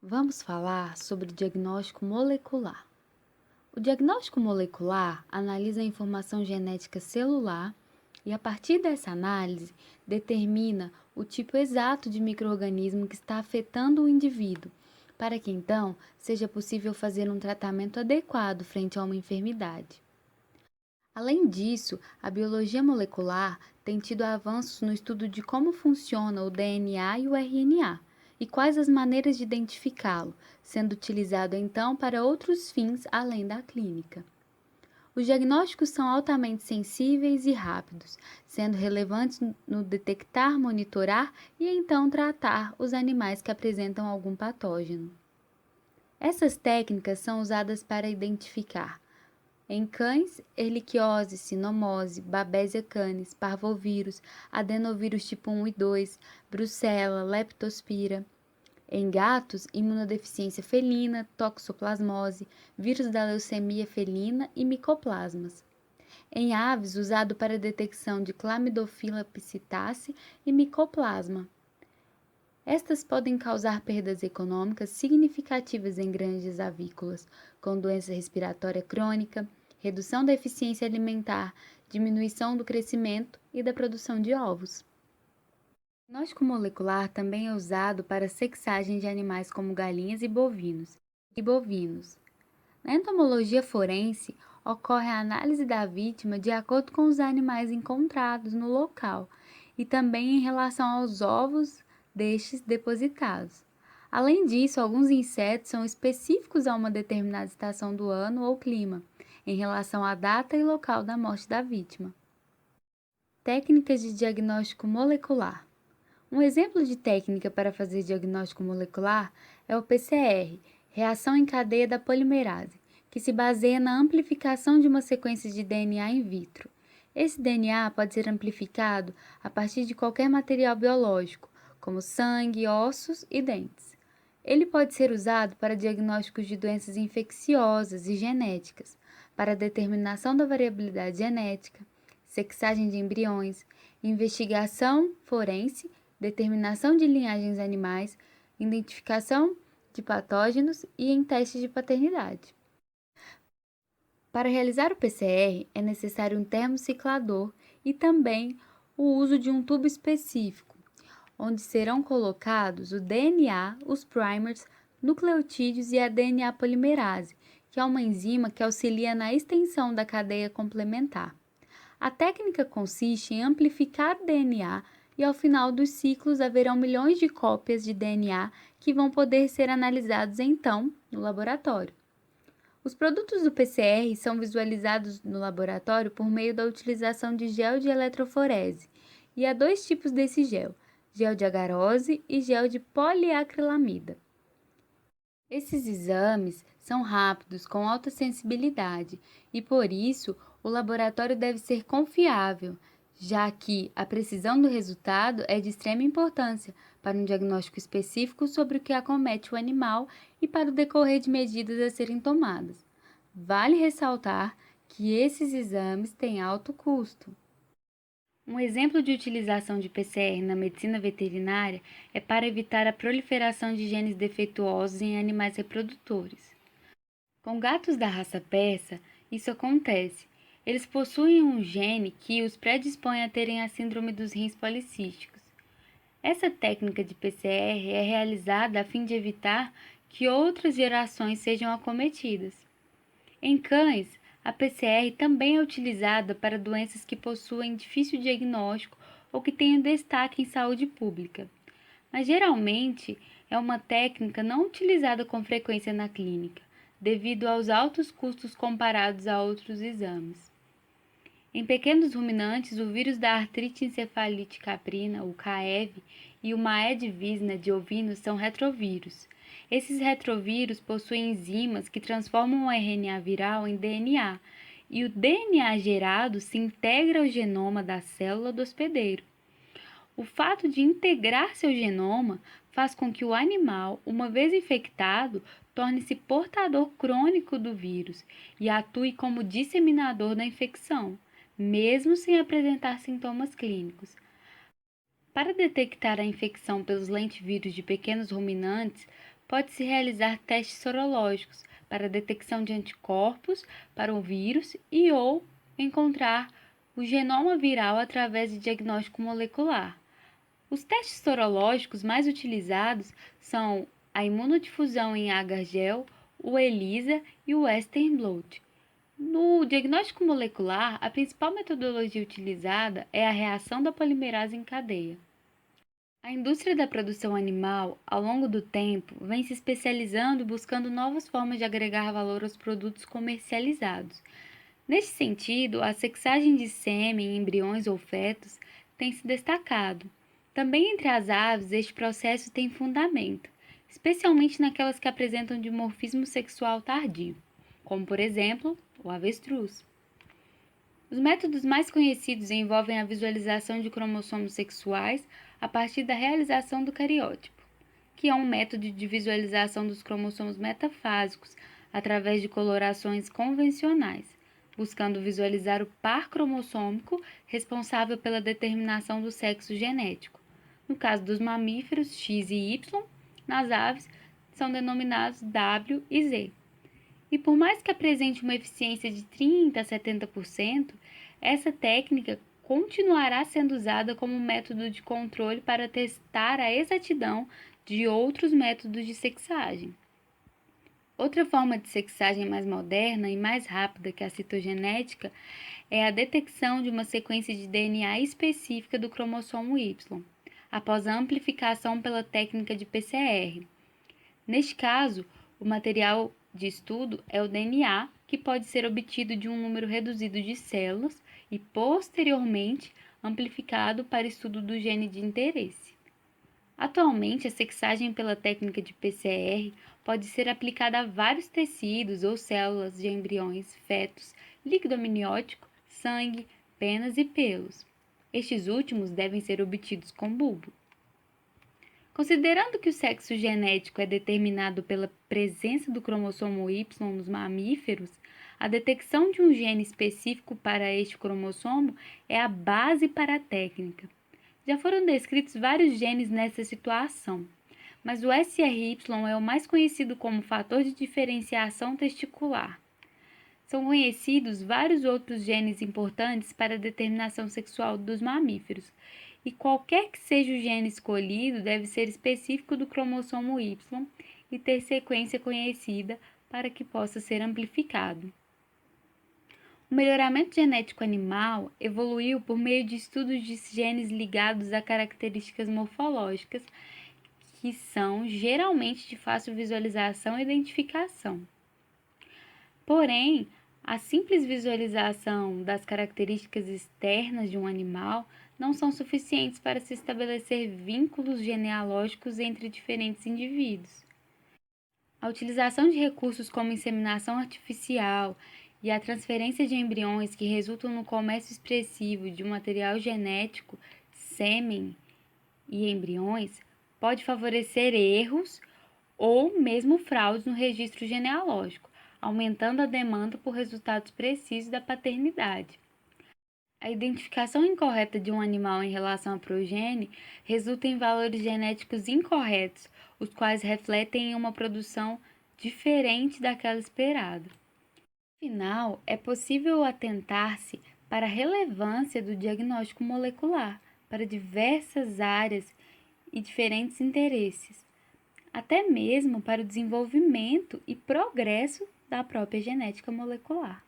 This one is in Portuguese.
Vamos falar sobre diagnóstico molecular. O diagnóstico molecular analisa a informação genética celular e, a partir dessa análise, determina o tipo exato de micro-organismo que está afetando o indivíduo, para que então seja possível fazer um tratamento adequado frente a uma enfermidade. Além disso, a biologia molecular tem tido avanços no estudo de como funciona o DNA e o RNA e quais as maneiras de identificá-lo, sendo utilizado então para outros fins além da clínica. Os diagnósticos são altamente sensíveis e rápidos, sendo relevantes no detectar, monitorar e então tratar os animais que apresentam algum patógeno. Essas técnicas são usadas para identificar em cães, erliquiose, sinomose, Babesia canis, parvovírus, adenovírus tipo 1 e 2, brucela, leptospira. Em gatos, imunodeficiência felina, toxoplasmose, vírus da leucemia felina e micoplasmas. Em aves, usado para detecção de Chlamydophila psittace e micoplasma. Estas podem causar perdas econômicas significativas em granjas avícolas, com doença respiratória crônica, redução da eficiência alimentar, diminuição do crescimento e da produção de ovos. O diagnóstico molecular também é usado para sexagem de animais como galinhas e bovinos. Na entomologia forense, ocorre a análise da vítima de acordo com os animais encontrados no local e também em relação aos ovos destes depositados. Além disso, alguns insetos são específicos a uma determinada estação do ano ou clima, em relação à data e local da morte da vítima. Técnicas de diagnóstico molecular. Um exemplo de técnica para fazer diagnóstico molecular é o PCR, reação em cadeia da polimerase, que se baseia na amplificação de uma sequência de DNA in vitro. Esse DNA pode ser amplificado a partir de qualquer material biológico, como sangue, ossos e dentes. Ele pode ser usado para diagnósticos de doenças infecciosas e genéticas, para determinação da variabilidade genética, sexagem de embriões, investigação forense, determinação de linhagens animais, identificação de patógenos e em testes de paternidade. Para realizar o PCR, é necessário um termociclador e também o uso de um tubo específico, onde serão colocados o DNA, os primers, nucleotídeos e a DNA polimerase, que é uma enzima que auxilia na extensão da cadeia complementar. A técnica consiste em amplificar o DNA e ao final dos ciclos haverão milhões de cópias de DNA que vão poder ser analisados então no laboratório. Os produtos do PCR são visualizados no laboratório por meio da utilização de gel de eletroforese, e há dois tipos desse gel de agarose e gel de poliacrilamida. Esses exames são rápidos, com alta sensibilidade, e por isso o laboratório deve ser confiável, já que a precisão do resultado é de extrema importância para um diagnóstico específico sobre o que acomete o animal e para o decorrer de medidas a serem tomadas. Vale ressaltar que esses exames têm alto custo. Um exemplo de utilização de PCR na medicina veterinária é para evitar a proliferação de genes defeituosos em animais reprodutores. Com gatos da raça persa, isso acontece. Eles possuem um gene que os predispõe a terem a síndrome dos rins policísticos. Essa técnica de PCR é realizada a fim de evitar que outras gerações sejam acometidas. Em cães, a PCR também é utilizada para doenças que possuem difícil diagnóstico ou que tenham destaque em saúde pública, mas geralmente é uma técnica não utilizada com frequência na clínica, devido aos altos custos comparados a outros exames. Em pequenos ruminantes, o vírus da artrite encefalite caprina, o CAEV, e o Maed visna de ovinos são retrovírus. Esses retrovírus possuem enzimas que transformam o RNA viral em DNA, e o DNA gerado se integra ao genoma da célula do hospedeiro. O fato de integrar seu genoma faz com que o animal, uma vez infectado, torne-se portador crônico do vírus e atue como disseminador da infecção, mesmo sem apresentar sintomas clínicos. Para detectar a infecção pelos lentivírus de pequenos ruminantes, pode-se realizar testes sorológicos para a detecção de anticorpos para o vírus e ou encontrar o genoma viral através de diagnóstico molecular. Os testes sorológicos mais utilizados são a imunodifusão em agar-gel, o ELISA e o Western blot. No diagnóstico molecular, a principal metodologia utilizada é a reação da polimerase em cadeia. A indústria da produção animal, ao longo do tempo, vem se especializando e buscando novas formas de agregar valor aos produtos comercializados. Neste sentido, a sexagem de sêmen, embriões ou fetos tem se destacado. Também entre as aves, este processo tem fundamento, especialmente naquelas que apresentam dimorfismo sexual tardio, como por exemplo, o avestruz. Os métodos mais conhecidos envolvem a visualização de cromossomos sexuais a partir da realização do cariótipo, que é um método de visualização dos cromossomos metafásicos através de colorações convencionais, buscando visualizar o par cromossômico responsável pela determinação do sexo genético. No caso dos mamíferos, X e Y, nas aves, são denominados W e Z. E por mais que apresente uma eficiência de 30 a 70%, essa técnica continuará sendo usada como método de controle para testar a exatidão de outros métodos de sexagem. Outra forma de sexagem mais moderna e mais rápida que a citogenética é a detecção de uma sequência de DNA específica do cromossomo Y, após a amplificação pela técnica de PCR. Neste caso, o material de estudo é o DNA, que pode ser obtido de um número reduzido de células e, posteriormente, amplificado para estudo do gene de interesse. Atualmente, a sexagem pela técnica de PCR pode ser aplicada a vários tecidos ou células de embriões, fetos, líquido amniótico, sangue, penas e pelos. Estes últimos devem ser obtidos com bulbo. Considerando que o sexo genético é determinado pela presença do cromossomo Y nos mamíferos, a detecção de um gene específico para este cromossomo é a base para a técnica. Já foram descritos vários genes nessa situação, mas o SRY é o mais conhecido como fator de diferenciação testicular. São conhecidos vários outros genes importantes para a determinação sexual dos mamíferos, e qualquer que seja o gene escolhido deve ser específico do cromossomo Y e ter sequência conhecida para que possa ser amplificado. O melhoramento genético animal evoluiu por meio de estudos de genes ligados a características morfológicas que são geralmente de fácil visualização e identificação. Porém, a simples visualização das características externas de um animal não são suficientes para se estabelecer vínculos genealógicos entre diferentes indivíduos. A utilização de recursos como inseminação artificial e a transferência de embriões que resultam no comércio expressivo de um material genético, sêmen e embriões, pode favorecer erros ou mesmo fraudes no registro genealógico, aumentando a demanda por resultados precisos da paternidade. A identificação incorreta de um animal em relação à progenie resulta em valores genéticos incorretos, os quais refletem uma produção diferente daquela esperada. Afinal, é possível atentar-se para a relevância do diagnóstico molecular para diversas áreas e diferentes interesses, até mesmo para o desenvolvimento e progresso da própria genética molecular.